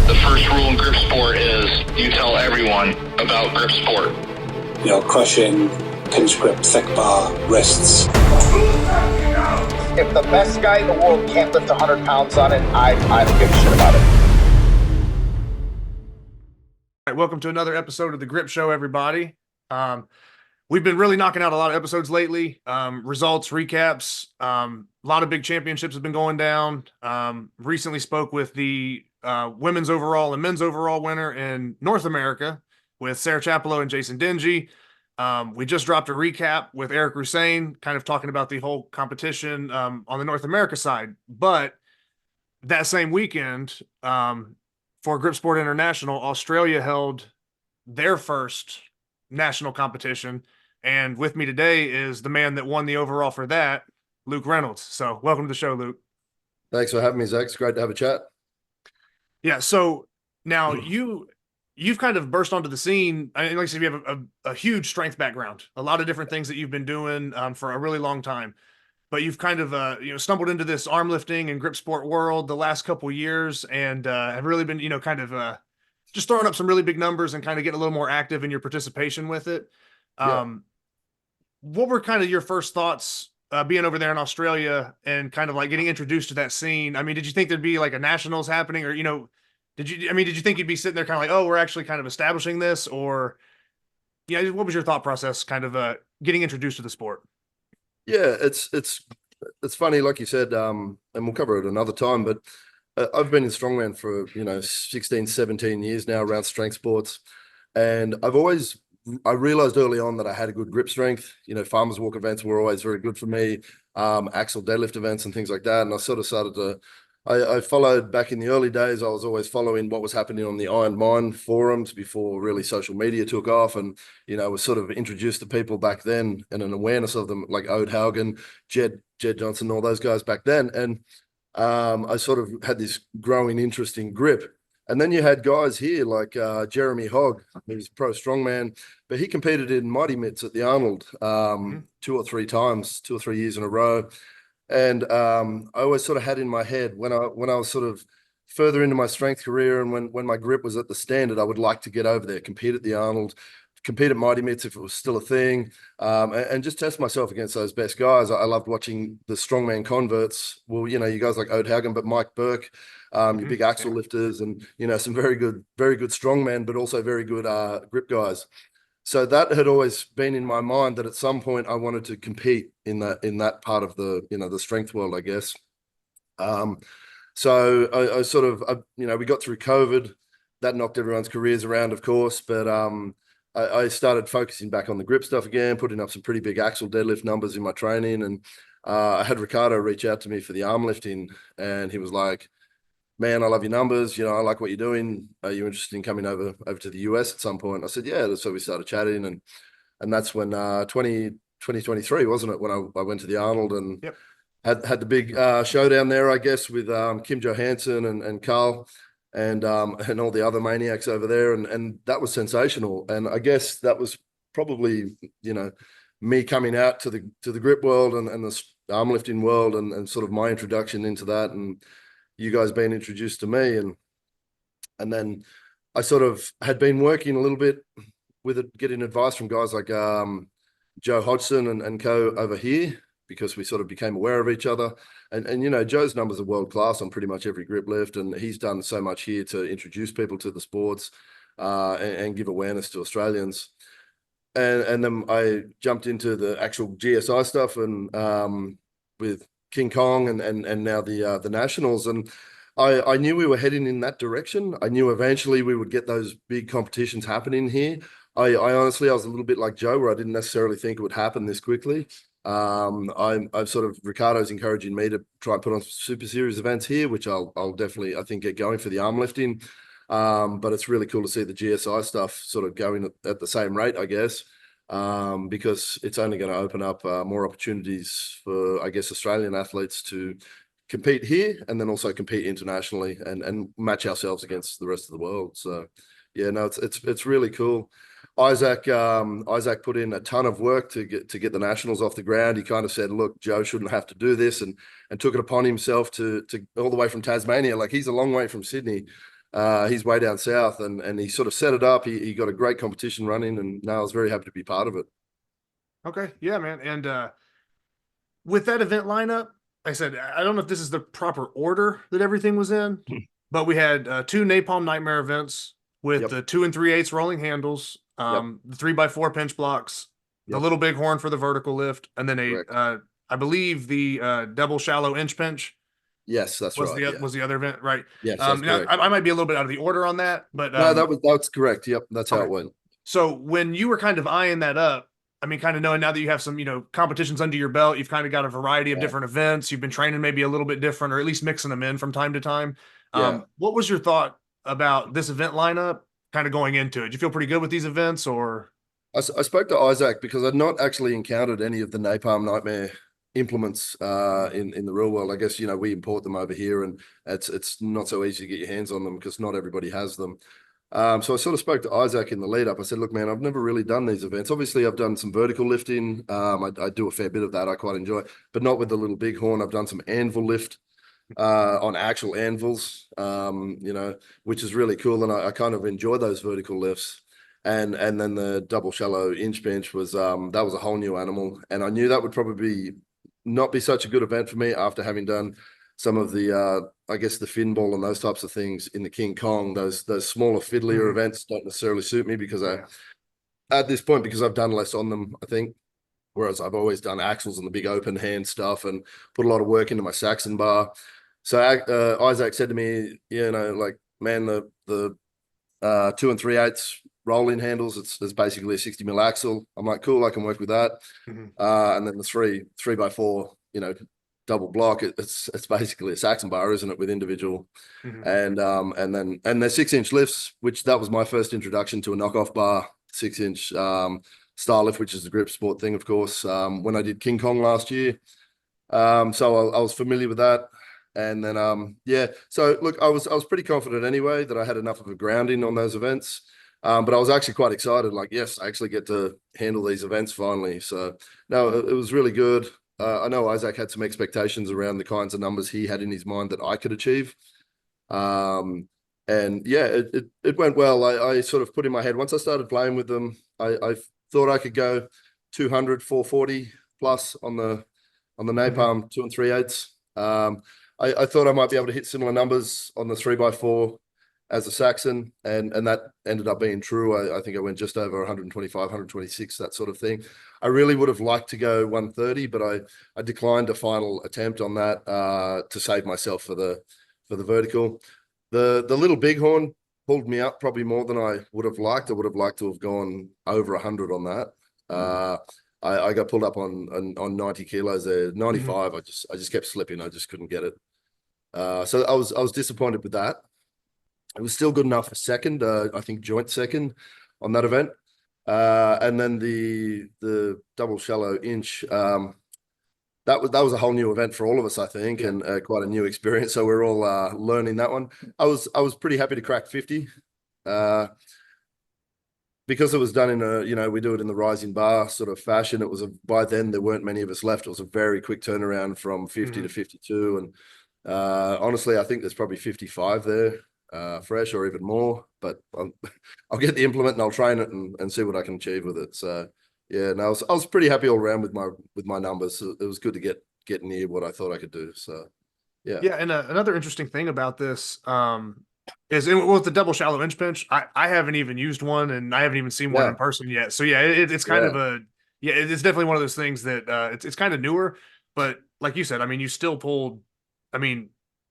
The first rule in grip sport is you tell everyone about grip sport. Crushing, pinch grip, thick bar, wrists. If the best guy in the world can't lift 100 pounds on it, I don't give a shit about it. All right, welcome to another episode of the Grip Show, everybody. We've been really knocking out a lot of episodes lately. Results, recaps, a lot of big championships have been going down. Recently spoke with the women's overall and men's overall winner in North America with Sarah Chapello and Jason Dingy. We just dropped a recap with Eric Rusain, kind of talking about the whole competition on the North America side. But that same weekend, for Grip Sport International, Australia held their first national competition. And with me today is the man that won the overall for that, Luke Reynolds. So welcome to the show, Luke. Thanks for having me, Zach. It's great to have a chat. Yeah. So now you've kind of burst onto the scene. I mean, like I said, you have a huge strength background, a lot of different things that you've been doing for a really long time. But you've kind of stumbled into this arm lifting and grip sport world the last couple of years, and have really been just throwing up some really big numbers and kind of getting a little more active in your participation with it. What were kind of your first thoughts being over there in Australia and kind of like getting introduced to that scene? I mean, did you think there'd be like a nationals happening, or did you think you'd be sitting there kind of like, oh, we're actually kind of establishing this, or what was your thought process kind of getting introduced to the sport? Yeah, it's funny, like you said, and we'll cover it another time, but I've been in strongman for 16, 17 years now around strength sports, and I realized early on that I had a good grip strength. Farmers walk events were always very good for me, axle deadlift events and things like that, and I sort of started to I followed back in the early days. I was always following what was happening on the Iron Mind forums before really social media took off, and was sort of introduced to people back then and an awareness of them, like Ode Haugen, Jed Johnson, all those guys back then. And I sort of had this growing interest in grip. And then you had guys here like Jeremy Hogg, who's pro strongman, but he competed in Mighty Mitts at the Arnold 2 or 3 times, 2 or 3 years in a row. And I always sort of had in my head when I was sort of further into my strength career and when my grip was at the standard, I would like to get over there, compete at the Arnold, compete at Mighty Mitts if it was still a thing, and just test myself against those best guys. I loved watching the strongman converts. Well, you guys like Ode Haugen, but Mike Burke, your big axle lifters, and some very good strongmen, but also very good grip guys. So that had always been in my mind that at some point I wanted to compete in that part of the the strength world, I guess. So I sort of we got through COVID, that knocked everyone's careers around, of course, but I started focusing back on the grip stuff again, putting up some pretty big axle deadlift numbers in my training, and I had Ricardo reach out to me for the arm lifting, and he was like, man, I love your numbers. I like what you're doing. Are you interested in coming over to the US at some point? I said, yeah. So we started chatting, and that's when 2023, wasn't it, when I went to the Arnold and had the big showdown there, I guess, with Kim Johansson and Carl and all the other maniacs over there. And that was sensational. And I guess that was probably, me coming out to the grip world and the arm lifting world and sort of my introduction into that, and you guys being introduced to me, and then I sort of had been working a little bit with it, getting advice from guys like Joe Hodgson and co over here, because we sort of became aware of each other. And Joe's numbers are world class on pretty much every grip lift, and he's done so much here to introduce people to the sports and give awareness to Australians. And then I jumped into the actual GSI stuff and with King Kong and now the Nationals, and I knew we were heading in that direction. I knew eventually we would get those big competitions happening here. I honestly, I was a little bit like Joe, where I didn't necessarily think it would happen this quickly. I've sort of, Ricardo's encouraging me to try and put on super series events here, which I'll definitely, I think, get going for the arm lifting. But it's really cool to see the GSI stuff sort of going at the same rate, I guess. Because it's only going to open up more opportunities for, I guess, Australian athletes to compete here and then also compete internationally and match ourselves against the rest of the world. So, yeah, no, it's really cool. Isaac put in a ton of work to get the Nationals off the ground. He kind of said, look, Joe shouldn't have to do this, and took it upon himself to all the way from Tasmania. Like, he's a long way from Sydney. He's way down south, and he sort of set it up. He got a great competition running, and now I was very happy to be part of it. Okay. Yeah, man. And with that event lineup, like I said, I don't know if this is the proper order that everything was in, but we had two Napalm Nightmare events with Yep. the 2 3/8 rolling handles, Yep. the 3x4 pinch blocks, the Yep. little big horn for the vertical lift, and then Correct. I believe the double shallow inch pinch Yes, that's right. Yeah. was the other event, right? Yes, that's Now, correct. I might be a little bit out of the order on that, but No, that's correct. Yep, that's how okay. it went. So when you were kind of eyeing that up, I mean, kind of knowing now that you have some, competitions under your belt, you've kind of got a variety of Yeah. different events. You've been training maybe a little bit different, or at least mixing them in from time to time. Yeah. What was your thought about this event lineup kind of going into it? Did you feel pretty good with these events, or? I spoke to Isaac because I'd not actually encountered any of the Napalm Nightmare implements in the real world. I guess we import them over here, and it's not so easy to get your hands on them because not everybody has them. So I sort of spoke to Isaac in the lead up. I said, look, man, I've never really done these events. Obviously, I've done some vertical lifting. I do a fair bit of that. I quite enjoy, but not with the little big horn. I've done some anvil lift on actual anvils, which is really cool. And I kind of enjoy those vertical lifts. And then the double shallow inch bench was that was a whole new animal. And I knew that would probably not be such a good event for me after having done some of the I guess the fin ball and those types of things in the King Kong. Those smaller fiddlier events don't necessarily suit me because at this point, because I've done less on them, I think. Whereas I've always done axles and the big open hand stuff and put a lot of work into my Saxon bar. So Isaac said to me, like, man, the 2 3/8 rolling handles, it's basically a 60 mil axle. I'm like, cool, I can work with that. And then the 3x4, double block, it's basically a Saxon bar, isn't it, with individual and the 6-inch lifts, which that was my first introduction to a knockoff bar, 6-inch style lift, which is the grip sport thing, of course, when I did King Kong last year. So I was familiar with that. And then so look, I was pretty confident anyway that I had enough of a grounding on those events. But I was actually quite excited, like, yes, I actually get to handle these events finally. So no, it was really good. I know Isaac had some expectations around the kinds of numbers he had in his mind that I could achieve. And yeah, it went well. I sort of put in my head, once I started playing with them, I thought I could go 200, 440 plus on the Napalm 2 3/8. I thought I might be able to hit similar numbers on the 3x4 as a Saxon, and that ended up being true. I think I went just over 125, 126, that sort of thing. I really would have liked to go 130, but I declined a final attempt on that to save myself for the vertical. The little bighorn pulled me up probably more than I would have liked. I would have liked to have gone over 100 on that. I got pulled up on 90 kilos there, 95. I just kept slipping. I just couldn't get it. So I was disappointed with that. It was still good enough for second, I think joint second on that event. And then the double shallow inch, that was a whole new event for all of us, I think, and quite a new experience. So we're all learning that one. I was pretty happy to crack 50. Because it was done in we do it in the rising bar sort of fashion. It was by then there weren't many of us left. It was a very quick turnaround from 50 to 52. And honestly, I think there's probably 55 there. Fresh or even more, but I'll get the implement and I'll train it and see what I can achieve with it. So yeah, no, I was pretty happy all around with my numbers. So it was good to get near what I thought I could do. So yeah. And another interesting thing about this is with the double shallow inch pinch. I haven't even used one, and I haven't even seen one in person yet. So yeah, it's kind of it's definitely one of those things that it's kind of newer, but like you said, I mean, you still pulled, I mean,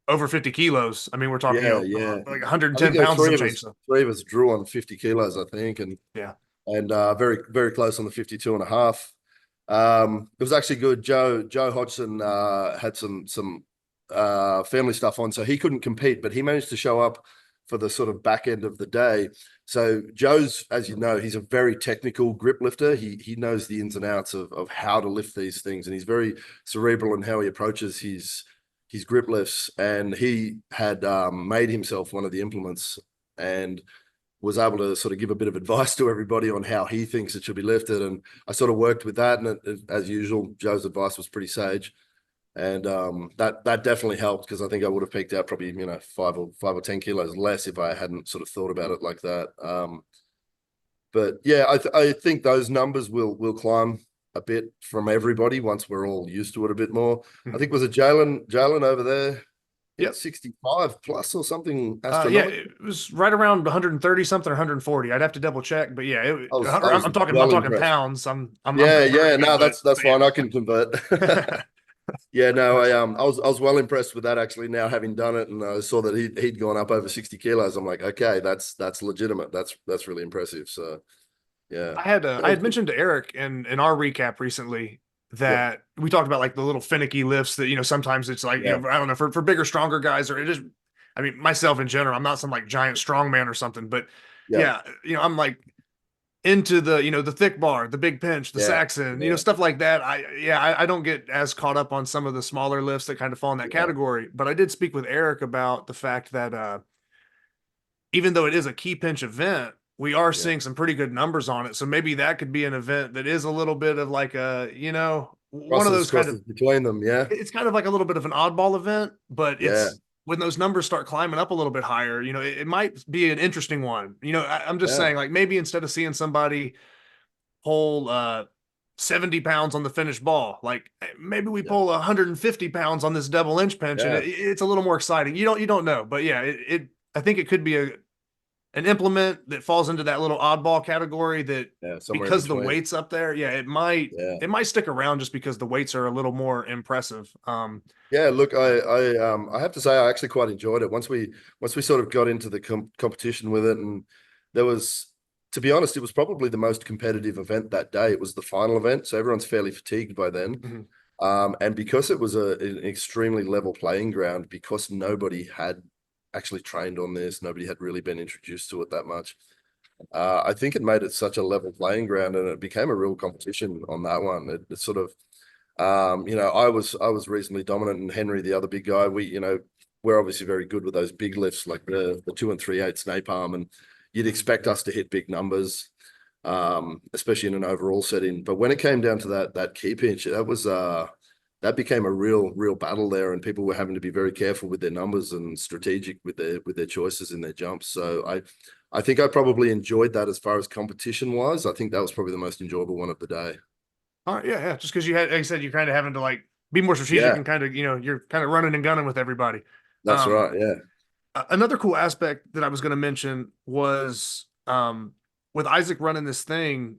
over 50 kilos. I mean, we're talking like 110 pounds of change. Three of us drew on 50 kilos, I think. And very, very close on the 52 and a half. It was actually good. Joe Hodgson had some family stuff on, so he couldn't compete, but he managed to show up for the sort of back end of the day. So Joe's, as you know, he's a very technical grip lifter. He knows the ins and outs of how to lift these things, and he's very cerebral in how he approaches his grip lifts, and he had made himself one of the implements and was able to sort of give a bit of advice to everybody on how he thinks it should be lifted. And I sort of worked with that, and as usual, Joe's advice was pretty sage. And that definitely helped, because I think I would have peaked out probably 5 or 10 kilos less if I hadn't sort of thought about it like that. But yeah, I think those numbers will climb a bit from everybody once we're all used to it a bit more. I think, was it Jalen over there hit Yep. 65 plus or something Yeah, astronomical? it was right around 130 something or 140. I'd have to double check, but yeah, I was I'm well talking impressed. pounds. I'm Yeah, converting no, it, that's yeah. fine. I can convert. Yeah, no, I was well impressed with that, actually, now having done it, and I saw that he'd gone up over 60 kilos. I'm like, okay, that's legitimate. That's really impressive. So yeah. I had mentioned to Eric in our recap recently Yep. that we talked about like the little finicky lifts that, sometimes it's like, Yeah. I don't know, for bigger, stronger guys, or it just, I mean, myself in general, I'm not some like giant strongman or something, but Yeah. yeah, I'm like into the, the thick bar, the big pinch, the Yeah. Saxon, Yeah. stuff like that. I don't get as caught up on some of the smaller lifts that kind of fall in that Yeah. category, but I did speak with Eric about the fact that, even though it is a key pinch event, we are Yeah. seeing some pretty good numbers on it. So maybe that could be an event that is a little bit of like one of those kind of, Crosses between them. Yeah. it's kind of like a little bit of an oddball event, but Yeah. it's when those numbers start climbing up a little bit higher, it might be an interesting one. I'm just Yeah. saying, like, maybe instead of seeing somebody pull 70 pounds on the finished ball, like maybe we Yeah. pull 150 pounds on this double inch pinch, and Yeah. it's a little more exciting. You don't know, but yeah, I think it could be an implement that falls into that little oddball category that, Yeah. Somewhere in because the between. weight's up there, yeah, Yeah. it might stick around just because the weights are a little more impressive. Yeah, look, I have to say I actually quite enjoyed it once we sort of got into the competition with it, and there was, to be honest, it was probably the most competitive event that day. It was the final event, so everyone's fairly fatigued by then. Mhm. And because it was an extremely level playing ground, because nobody had actually trained on this, nobody had really been introduced to it that much. I think it made it such a level playing ground, and it became a real competition on that one. It sort of, I was reasonably dominant, and Henry, the other big guy, we're obviously very good with those big lifts like the 2 3/8 napalm, and you'd expect us to hit big numbers, especially in an overall setting. But when it came down to that key pinch, that became a real battle there, and people were having to be very careful with their numbers and strategic with their choices in their jumps. So I think I probably enjoyed that as far as competition wise. I think that was probably the most enjoyable one of the day. All right, yeah. Just because like you said, you're kind of having to like be more strategic Yeah, and kind of, you're kind of running and gunning with everybody. that's Um, right. Yeah. Another cool aspect that I was going to mention was, with Isaac running this thing,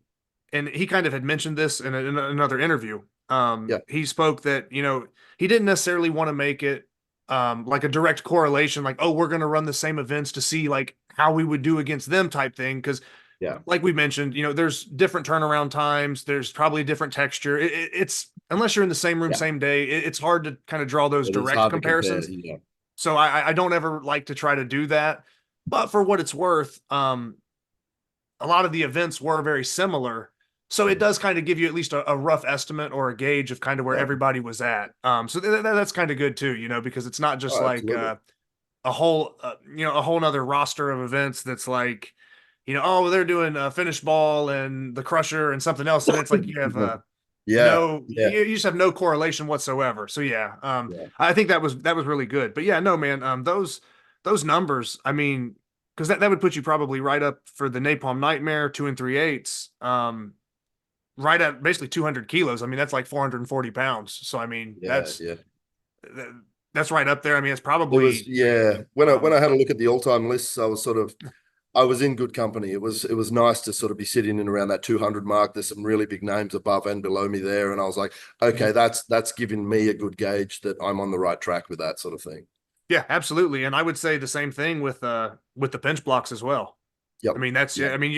and he kind of had mentioned this in another interview. Yeah. He spoke that, he didn't necessarily want to make it like a direct correlation, like, oh, we're going to run the same events to see like how we would do against them type thing. Because Yeah. like we mentioned, there's different turnaround times. There's probably different texture. It's unless you're in the same room, Yeah. same day, it's hard to kind of draw those It is direct hard to compare. comparisons. Yeah. So I don't ever like to try to do that. But for what it's worth, a lot of the events were very similar. So it does kind of give you at least a rough estimate or a gauge of kind of where Yeah. everybody was at. So that's kind of good too, because it's not just Oh, like absolutely. a whole, a whole nother roster of events that's like, oh, they're doing a finish ball and the crusher and something else. And it's like you have Yeah. Yeah. you just have no correlation whatsoever. So yeah, Yeah. I think that was really good. But yeah, no, man, those numbers, I mean, because that would put you probably right up for the Napalm Nightmare 2 3/8, right at basically 200 kilos. I mean, that's like 440 pounds. So I mean, Yeah. Yeah. that's right up there. I mean, it's It was, probably yeah. When I had a look at the all-time lists, I was in good company. It was nice to sort of be sitting in around that 200 mark. There's some really big names above and below me there, and I was like, okay, that's giving me a good gauge that I'm on the right track with that sort of thing. yeah, absolutely. And I would say the same thing with the pinch blocks as well. Yep. I mean, that's, Yeah. I mean,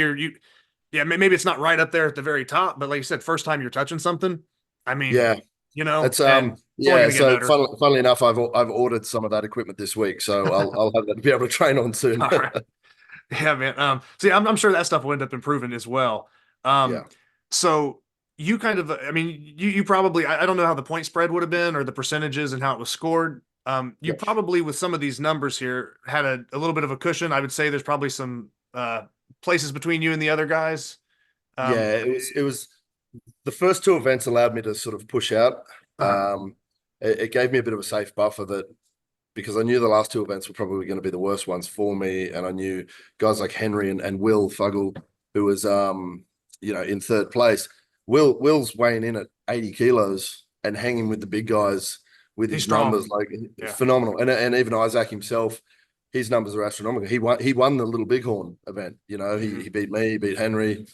yeah, maybe it's not right up there at the very top, but like you said, first time you're touching something, I mean, Yeah. It's and it's only yeah. gonna get So better. funnily enough, I've ordered some of that equipment this week, so I'll have that to be able to train on soon. All right. Yeah, man. So yeah, I'm sure that stuff will end up improving as well. Yeah. So you kind of, I mean, you probably, I don't know how the point spread would have been or the percentages and how it was scored. You Yep. probably, with some of these numbers here, had a little bit of a cushion. I would say there's probably some places between you and the other guys. Yeah. It was the first two events allowed me to sort of push out. Uh, Um, it gave me a bit of a safe buffer that because I knew the last two events were probably going to be the worst ones for me, and I knew guys like Henry and Will Fuggle, who was in third place. Will's weighing in at 80 kilos and hanging with the big guys with He's his strong. numbers, like Yeah. phenomenal. And even Isaac himself, his numbers are astronomical. He won the Little Bighorn event. He beat me, he beat Henry.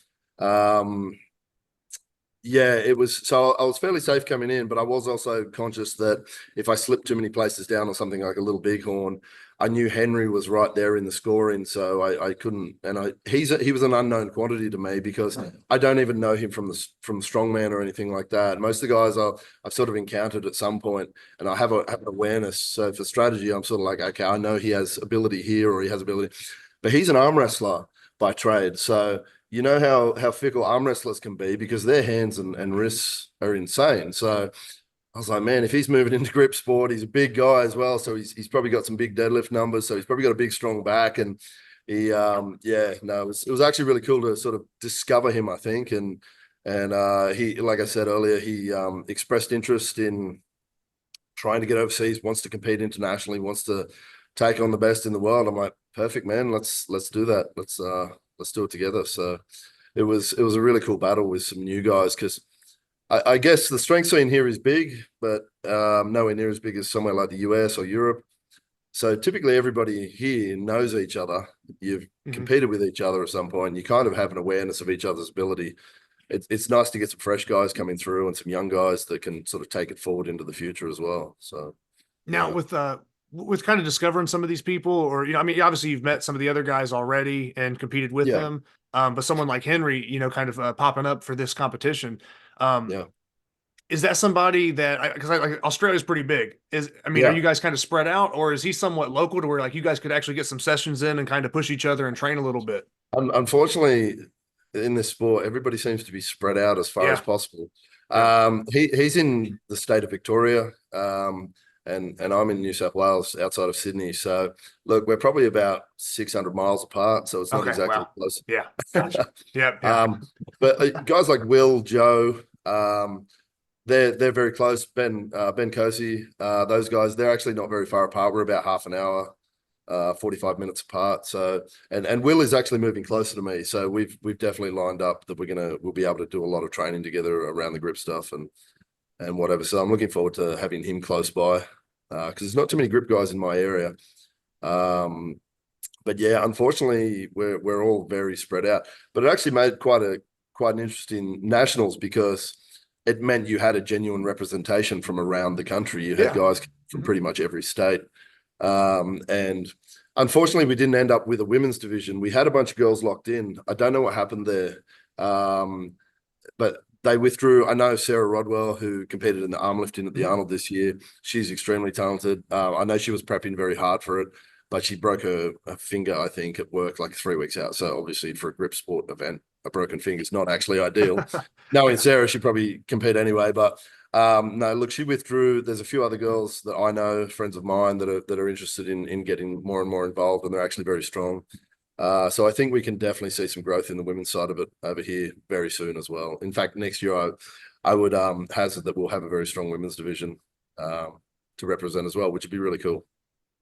Yeah, it was. So I was fairly safe coming in, but I was also conscious that if I slipped too many places down or something like a Little Bighorn, I knew Henry was right there in the scoring, so I couldn't. And he was an unknown quantity to me because I don't even know him from strongman or anything like that. Most of the guys I've sort of encountered at some point, and I have an awareness. So for strategy, I'm sort of like, okay, I know he has ability here or he has ability, but he's an arm wrestler by trade, so. You know how fickle arm wrestlers can be because their hands and wrists are insane. So I was like, man, if he's moving into grip sport, he's a big guy as well. So he's probably got some big deadlift numbers. So he's probably got a big, strong back. And it was actually really cool to sort of discover him, I think. And he, like I said earlier, he expressed interest in trying to get overseas, wants to compete internationally, wants to take on the best in the world. I'm like, perfect, man. Let's do that. Let's do it together. So it was a really cool battle with some new guys because I guess the strength scene here is big, but nowhere near as big as somewhere like the US or Europe. So typically everybody here knows each other. You've competed with each other at some point. You kind of have an awareness of each other's ability. It's nice to get some fresh guys coming through and some young guys that can sort of take it forward into the future as well. So now with kind of discovering some of these people, or I mean, obviously you've met some of the other guys already and competed with them, but someone like Henry, kind of popping up for this competition, is that somebody that because Australia's pretty big? Are you guys kind of spread out, or is he somewhat local to where like you guys could actually get some sessions in and kind of push each other and train a little bit? Unfortunately, in this sport, everybody seems to be spread out as far as possible. He's in the state of Victoria. And I'm in New South Wales outside of Sydney. So look, we're probably about 600 miles apart. So it's not exactly close. Yeah. Gotcha. Yeah. But guys like Will, Joe, they're very close. Ben Cosi, those guys, they're actually not very far apart. We're about half an hour, 45 minutes apart. So, and Will is actually moving closer to me. So we've definitely lined up that we'll be able to do a lot of training together around the grip stuff and whatever. So I'm looking forward to having him close by because there's not too many grip guys in my area. But yeah, unfortunately, we're all very spread out. But it actually made quite an interesting nationals because it meant you had a genuine representation from around the country. You had guys from pretty much every state. And unfortunately, we didn't end up with a women's division. We had a bunch of girls locked in. I don't know what happened there. But they withdrew. I know Sarah Rodwell, who competed in the arm lifting at the Arnold this year. She's extremely talented. I know she was prepping very hard for it, but she broke her finger, I think, at work like 3 weeks out. So obviously for a grip sport event, a broken finger is not actually ideal. Knowing Sarah, she'd probably compete anyway. But no, look, she withdrew. There's a few other girls that I know, friends of mine, that are interested in getting more and more involved, and they're actually very strong. So I think we can definitely see some growth in the women's side of it over here very soon as well. In fact, next year I would hazard that we'll have a very strong women's division to represent as well, which would be really cool.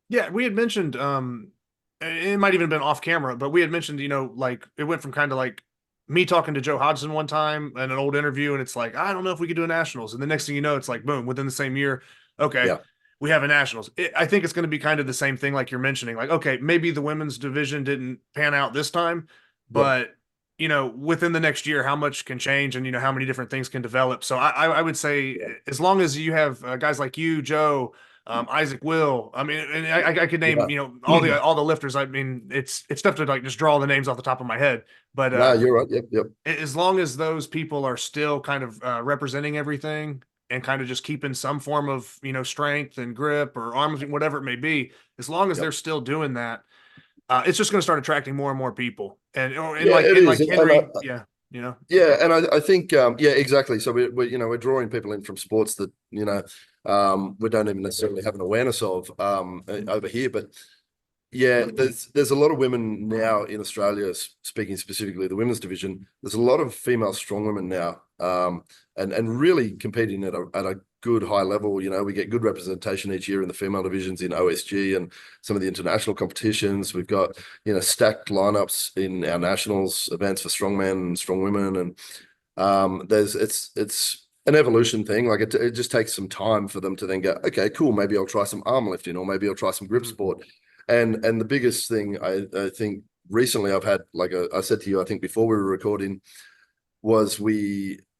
Yeah, we had mentioned it might even have been off camera, but we had mentioned, like it went from kind of like me talking to Joe Hodgson one time in an old interview, and it's like, I don't know if we could do a nationals. And the next thing you know, it's like, boom, within the same year, okay, we have a nationals. I think it's going to be kind of the same thing like you're mentioning. Like, okay, maybe the women's division didn't pan out this time, but within the next year, how much can change and, how many different things can develop. So I would say as long as you have guys like you, Joe, Isaac, Will, I mean, and I could name, all the lifters. I mean, it's tough to like just draw the names off the top of my head, but no, you're right. Yep. As long as those people are still kind of representing everything and kind of just keeping some form of, strength and grip or arm, whatever it may be, as long as they're still doing that, it's just going to start attracting more and more people. And like Henry, Yeah, and I think exactly. So we're drawing people in from sports that we don't even necessarily have an awareness of over here. But yeah, there's a lot of women now in Australia. Speaking specifically of the women's division, there's a lot of female strong women now and really competing at a good high level. You know, we get good representation each year in the female divisions in OSG and some of the international competitions. We've got, you know, stacked lineups in our nationals events for strongmen and strong women. And it's an evolution thing. Like it just takes some time for them to then go, okay, cool, maybe I'll try some arm lifting, or maybe I'll try some grip sport. And the biggest thing I think recently I've had, like I said to you, I think before we were recording, was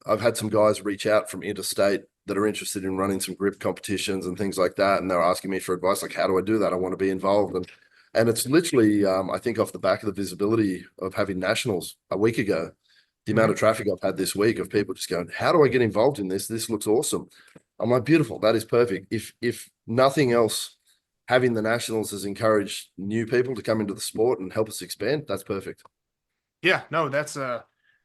I've had some guys reach out from interstate that are interested in running some grip competitions and things like that. And they're asking me for advice, like, how do I do that? I want to be involved. And it's literally, I think off the back of the visibility of having nationals a week ago, the amount of traffic I've had this week of people just going, how do I get involved in this? This looks awesome. I'm like, beautiful. That is perfect. If nothing else, having the nationals has encouraged new people to come into the sport and help us expand, that's perfect. Yeah, no, that's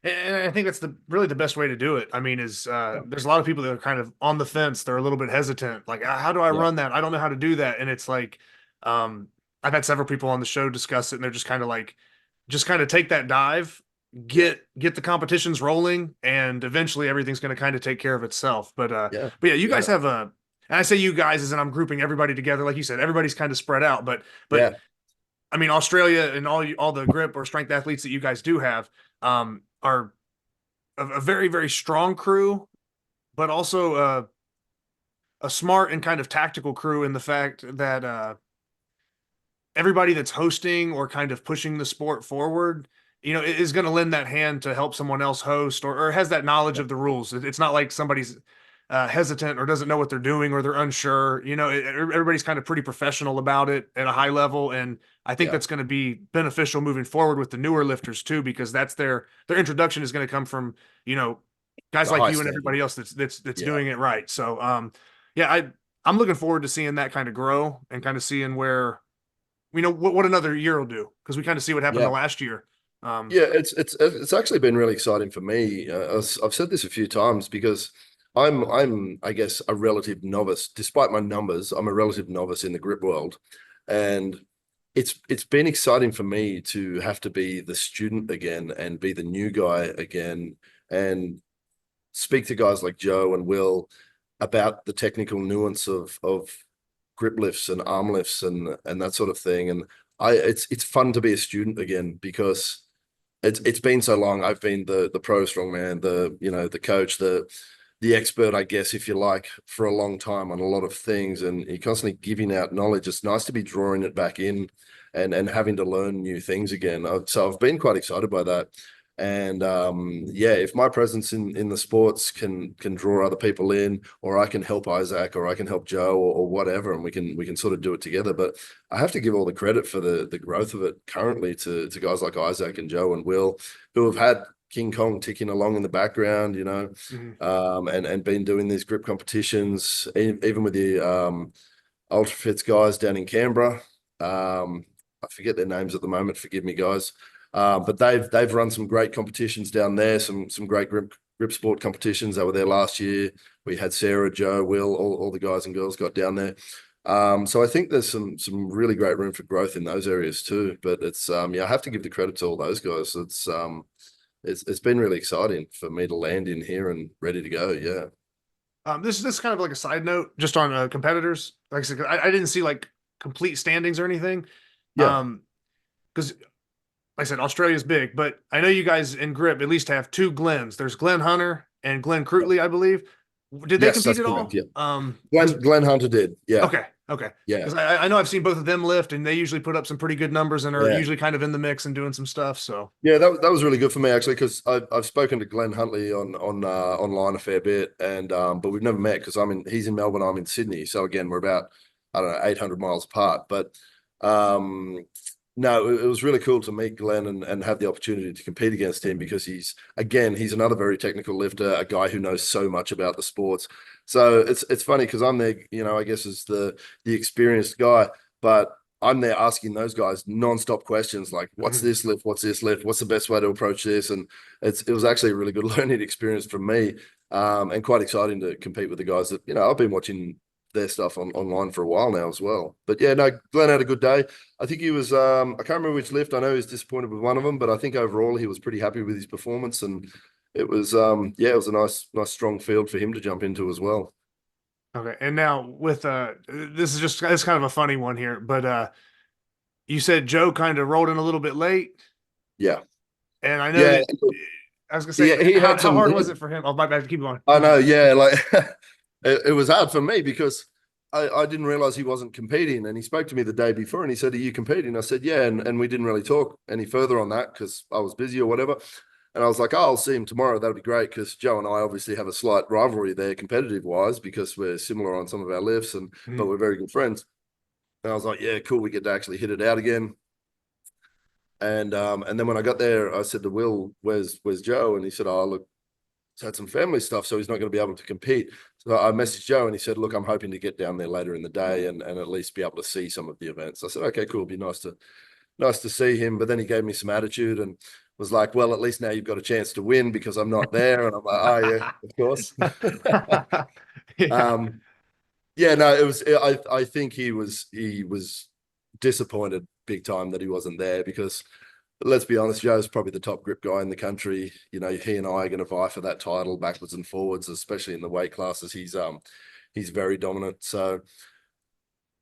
and I think that's really the best way to do it. I mean, there's a lot of people that are kind of on the fence. They're a little bit hesitant. Like, how do I run that? I don't know how to do that. And it's like, I've had several people on the show discuss it, and they're just kind of like, just kind of take that dive, get the competitions rolling, and eventually everything's going to kind of take care of itself. But yeah, you guys have and I say you guys as in I'm grouping everybody together. Like you said, everybody's kind of spread out, but I mean, Australia and all the grip or strength athletes that you guys do have, are a very, very strong crew, but also a smart and kind of tactical crew in the fact that everybody that's hosting or kind of pushing the sport forward, you know, is going to lend that hand to help someone else host or has that knowledge of the rules. It's not like somebody's hesitant or doesn't know what they're doing or they're unsure. You know, everybody's kind of pretty professional about it at a high level. And I think that's going to be beneficial moving forward with the newer lifters too, because that's their introduction is going to come from, you know, guys like you and everybody else that's doing it right. So, I'm looking forward to seeing that kind of grow and kind of seeing where, you know, what another year will do. Cause we kind of see what happened the last year. It's actually been really exciting for me. I've said this a few times because I'm I guess a relative novice. Despite my numbers, I'm a relative novice in the grip world, and it's been exciting for me to have to be the student again and be the new guy again and speak to guys like Joe and Will about the technical nuance of grip lifts and arm lifts and that sort of thing. And it's fun to be a student again because it's been so long. I've been the pro strongman, the coach, the expert, I guess, if you like, for a long time on a lot of things, and you're constantly giving out knowledge. It's nice to be drawing it back in and having to learn new things again. So I've been quite excited by that. And if my presence in the sports can draw other people in, or I can help Isaac, or I can help Joe, or whatever, and we can sort of do it together. But I have to give all the credit for the growth of it currently to guys like Isaac and Joe and Will, who have had King Kong ticking along in the background, you know, and been doing these grip competitions, even with the Ultrafits guys down in Canberra. I forget their names at the moment. Forgive me, guys. But they've run some great competitions down there, some great grip sport competitions. They were there last year. We had Sarah, Joe, Will, all the guys and girls got down there. So I think there's some really great room for growth in those areas too. But it's I have to give the credit to all those guys. It's been really exciting for me to land in here and ready to go. Yeah. This is kind of like a side note just on competitors. Like I said, I didn't see like complete standings or anything. Yeah. Because like I said, Australia's big, but I know you guys in grip at least have two Glens. There's Glenn Hunter and Glenn Crutley, I believe. Did they compete at all? Yeah. Glenn Hunter did. Yeah. Okay. Yeah. Because I know I've seen both of them lift, and they usually put up some pretty good numbers and are usually kind of in the mix and doing some stuff. So yeah, that was really good for me actually, because I've spoken to Glenn Huntley on online a fair bit, and but we've never met because he's in Melbourne, I'm in Sydney. So again, we're about 800 miles apart. But no, it was really cool to meet Glenn and have the opportunity to compete against him, because he's another very technical lifter, a guy who knows so much about the sports. So it's funny because I'm there, you know, I guess as the experienced guy, but I'm there asking those guys nonstop questions like, what's this lift? What's this lift? What's the best way to approach this? And it was actually a really good learning experience for me, and quite exciting to compete with the guys that, you know, I've been watching their stuff online for a while now as well. But yeah, no, Glenn had a good day. I think he was, I can't remember which lift. I know he was disappointed with one of them, but I think overall he was pretty happy with his performance, and it was it was a nice strong field for him to jump into as well. Okay. And now with it's kind of a funny one here, but you said Joe kind of rolled in a little bit late, Yeah. and I know Yeah. that I was gonna say, He had how some. hard was it for him? Oh, my bad. Keep going. I know, yeah, like it was hard for me because I didn't realize he wasn't competing. And he spoke to me the day before and he said, "Are you competing?" I said, "Yeah." And we didn't really talk any further on that because I was busy or whatever. And I was like, "Oh, I'll see him tomorrow. That'll be great." Because Joe and I obviously have a slight rivalry there, competitive wise, because we're similar on some of our lifts, but we're very good friends. And I was like, "Yeah, cool. We get to actually hit it out again." And then when I got there, I said to Will, "Where's Joe?" And he said, "Oh, look, he's had some family stuff, so he's not going to be able to compete." So I messaged Joe and he said, "Look, I'm hoping to get down there later in the day and at least be able to see some of the events." I said, "Okay, cool. It'd be nice to see him." But then he gave me some attitude and was like, "Well, at least now you've got a chance to win because I'm not there." And I'm like, "Oh yeah, of course." Yeah. Yeah, no, it was. I think he was disappointed big time that he wasn't there because let's be honest, Joe's probably the top grip guy in the country. You know, he and I are going to vie for that title backwards and forwards, especially in the weight classes. He's very dominant. So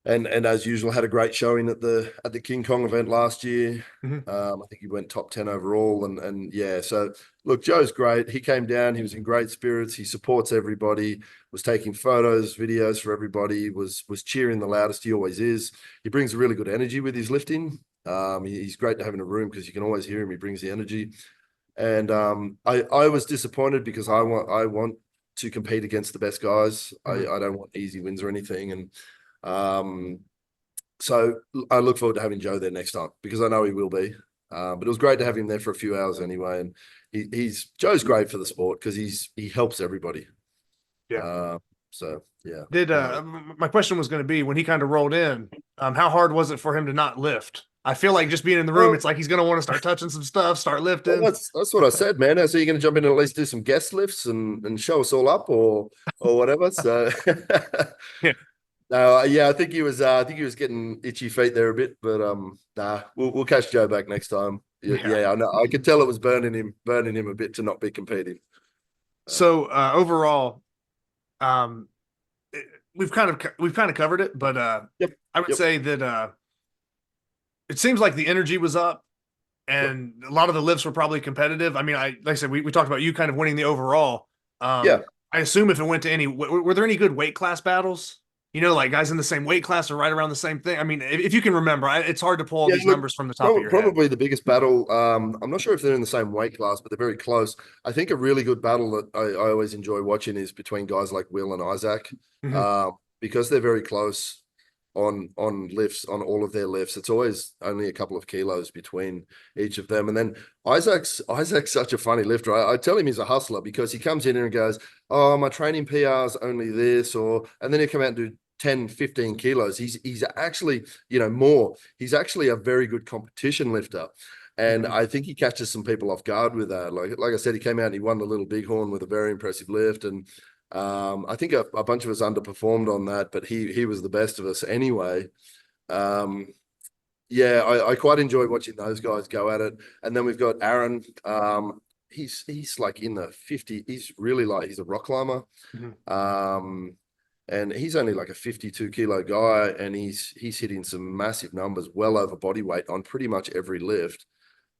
and as usual, had a great showing at the King Kong event last year. Mhm. I think he went top 10 overall, and yeah. So look, Joe's great. He came down. He was in great spirits. He supports everybody. Was taking photos, videos for everybody. Was cheering the loudest. He always is. He brings a really good energy with his lifting. He's great to have in a room because you can always hear him. He brings the energy. And I was disappointed because I want to compete against the best guys. I don't want easy wins or anything. And so I look forward to having Joe there next time because I know he will be. But it was great to have him there for a few hours anyway. And he's Joe's great for the sport because he helps everybody. Yeah. So yeah. Did my question was going to be when he kind of rolled in, how hard was it for him to not lift? I feel like just being in the room, Well, it's like he's going to want to start touching some stuff, start well, lifting. that's what I said, man. So you're going to jump in and at least do some guest lifts and show us all up or whatever. So Yeah. no, yeah, I think he was getting itchy feet there a bit, but nah, we'll catch Joe back next time. Yeah, Yeah. yeah, I know. I could tell it was burning him a bit to not be competing. So overall, um, we've kind of covered it, but Yep, I would yep, say that it seems like the energy was up yep, and a lot of the lifts were probably competitive. I mean, like I said, we talked about you kind of winning the overall. yeah. I assume if it went to any, were there any good weight class battles? You know, like guys in the same weight class or right around the same thing. I mean, if you can remember, it's hard to pull all Yeah, these look, numbers from the top of your head. probably the biggest battle. I'm not sure if they're in the same weight class, but they're very close. I think a really good battle that I always enjoy watching is between guys like Will and Isaac, Mhm. because they're very close on lifts, on all of their lifts. It's always only a couple of kilos between each of them. And then Isaac's such a funny lifter. I tell him he's a hustler because he comes in here and goes, "Oh, my training PR is only this," and then he'll come out and do 10, 15 kilos. He's actually, more. He's actually a very good competition lifter. And Mhm. I think he catches some people off guard with that. Like I said, he came out and he won the Little Bighorn with a very impressive lift. And I think a bunch of us underperformed on that, but he was the best of us anyway. Um, yeah, I quite enjoy watching those guys go at it. And then we've got Aaron. He's like in the 50. He's really like he's a rock climber. Mhm. Um, and he's only like a 52 kilo guy, and he's hitting some massive numbers, well over body weight on pretty much every lift.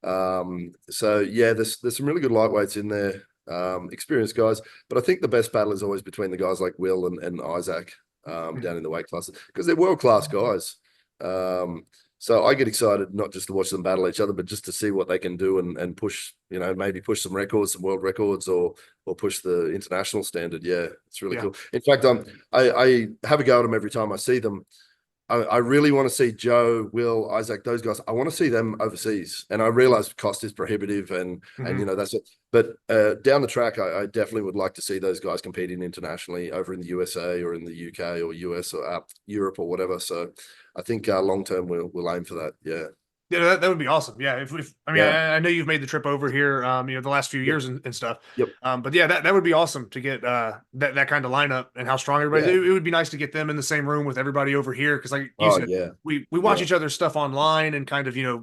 So yeah, there's some really good lightweights in there, experienced guys. But I think the best battle is always between the guys like Will and Isaac, down in the weight classes because they're world class guys. So I get excited not just to watch them battle each other, but just to see what they can do and push, maybe push some records, some world records, or push the international standard. Yeah, it's really Yeah. cool. In fact, I have a go at them every time I see them. I really want to see Joe, Will, Isaac, those guys. I want to see them overseas, and I realize cost is prohibitive, and Mhm. that's it. But down the track, I definitely would like to see those guys competing internationally over in the USA or in the UK or US or Europe or whatever. So I think long term we'll aim for that. Yeah, Yeah, that would be awesome. Yeah, if I mean, yeah, I know you've made the trip over here, the last few yep, years and stuff. yep, But yeah, that would be awesome to get that kind of lineup and how strong everybody. yeah. It would be nice to get them in the same room with everybody over here because, like you Oh said, yeah, we watch yeah, each other's stuff online and kind of yeah.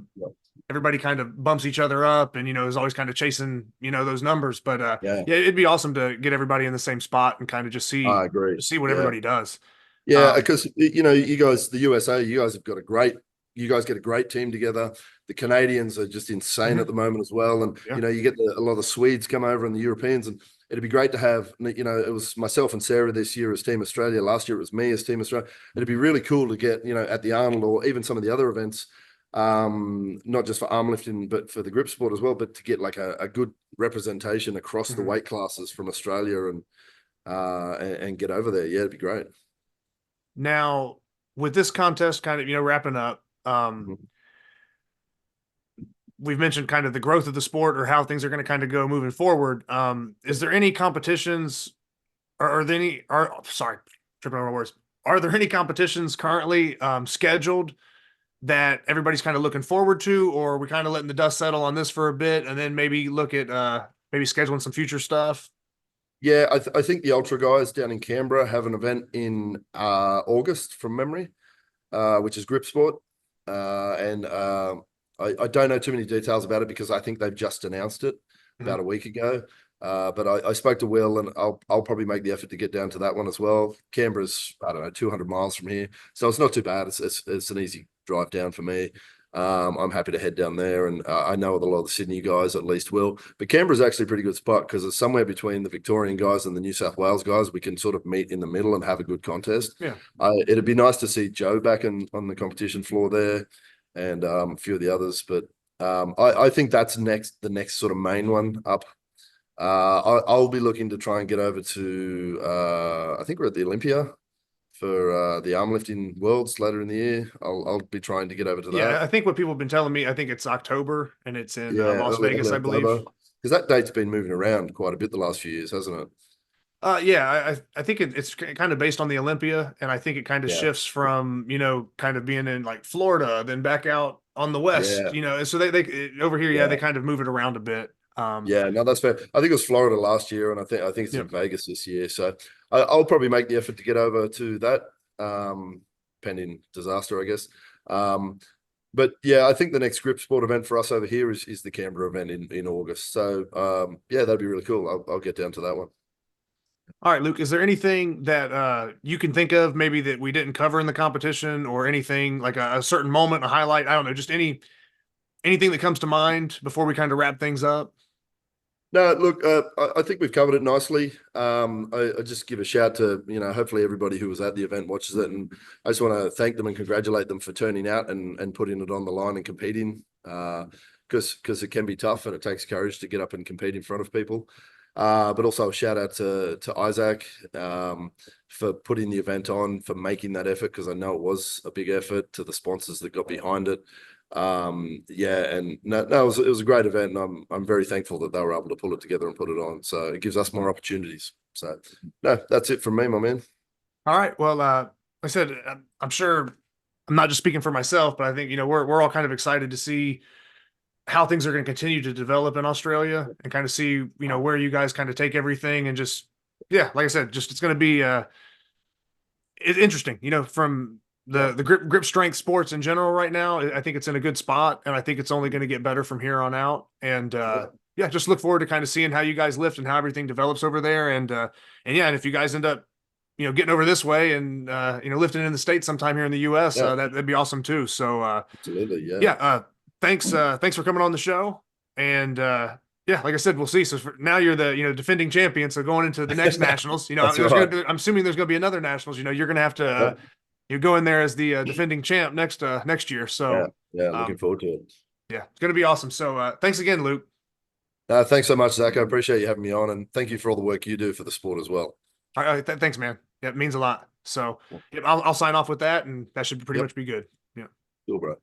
everybody kind of bumps each other up and, is always kind of chasing, those numbers. But Yeah, yeah, it'd be awesome to get everybody in the same spot and kind of just I agree. see what Yeah. everybody does. Yeah, because you guys, the USA, you guys have got you guys get a great team together. The Canadians are just insane at the moment as well, and Yeah. you get a lot of the Swedes come over and the Europeans, and it'd be great to have. It was myself and Sarah this year as Team Australia. Last year it was me as Team Australia. It'd be really cool to get at the Arnold or even some of the other events, not just for arm lifting but for the grip sport as well. But to get like a good representation across the weight classes from Australia and get over there, yeah, it'd be great. Now, with this contest kind of, wrapping up, we've mentioned kind of the growth of the sport or how things are going to kind of go moving forward. Is there any competitions or are there any, sorry, tripping over my words. Are there any competitions currently scheduled that everybody's kind of looking forward to, or are we kind of letting the dust settle on this for a bit and then maybe look at maybe scheduling some future stuff? Yeah, I think the Ultra guys down in Canberra have an event in August from memory, which is grip sport. And I don't know too many details about it because I think they've just announced it about a week ago. But I spoke to Will and I'll probably make the effort to get down to that one as well. Canberra's, I don't know, 200 miles from here. So it's not too bad. It's an easy drive down for me. I'm happy to head down there, and I know a lot of the Sydney guys at least will. But Canberra's actually a pretty good spot because it's somewhere between the Victorian guys and the New South Wales guys. We can sort of meet in the middle and have a good contest. Yeah, it'd be nice to see Joe back on the competition floor there, and a few of the others. But I think that's the next sort of main one up. I'll be looking to try and get over to. I think we're at the Olympia for the arm lifting worlds later in the year. I'll be trying to get over to that. Yeah, I think what people have been telling me, I think it's October and it's in Las Vegas, I believe. Because that date's been moving around quite a bit the last few years, hasn't it? Yeah, I think it's kind of based on the Olympia, and I think it kind of shifts from kind of being in like Florida, then back out on the west. So they over here, they kind of move it around a bit. Yeah, no, that's fair. I think it was Florida last year, and I think it's in Vegas this year. So I'll probably make the effort to get over to that, pending disaster, I guess. But yeah, I think the next grip sport event for us over here is the Canberra event in August. So yeah, that'd be really cool. I'll get down to that one. All right, Luke, is there anything that you can think of maybe that we didn't cover in the competition, or anything like a certain moment, a highlight? I don't know, just anything that comes to mind before we kind of wrap things up? No, look, I think we've covered it nicely. I just give a shout to, hopefully everybody who was at the event watches it. And I just want to thank them and congratulate them for turning out and putting it on the line and competing, because it can be tough and it takes courage to get up and compete in front of people. But also a shout out to Isaac for putting the event on, for making that effort, because I know it was a big effort, to the sponsors that got behind it. Yeah, and no, it was a great event, and I'm very thankful that they were able to pull it together and put it on. So it gives us more opportunities. So no, that's it from me, my man. All right. Well, like I said, I'm sure I'm not just speaking for myself, but I think, we're all kind of excited to see how things are going to continue to develop in Australia, and kind of see, where you guys kind of take everything, and just, yeah, like I said, just, it's going to be, it's interesting, from the grip strength sports in general right now. I think it's in a good spot, and I think it's only going to get better from here on out. And, yeah, just look forward to kind of seeing how you guys lift and how everything develops over there. And yeah, and if you guys end up, getting over this way and, lifting in the States sometime here in the US, that'd be awesome too. So, Absolutely. Yeah. Yeah. Thanks for coming on the show. And, yeah, like I said, we'll see. So now you're the, defending champion. So going into the next nationals, I'm assuming there's going to be another nationals, you're going to have to, you go in there as the defending champ next year. So yeah, looking forward to it. Yeah, it's going to be awesome. So thanks again, Luke. Thanks so much, Zach. I appreciate you having me on, and thank you for all the work you do for the sport as well. All right, thanks, man. Yeah, it means a lot. So I'll sign off with that, and that should pretty much be good. Yeah. Cool, bro.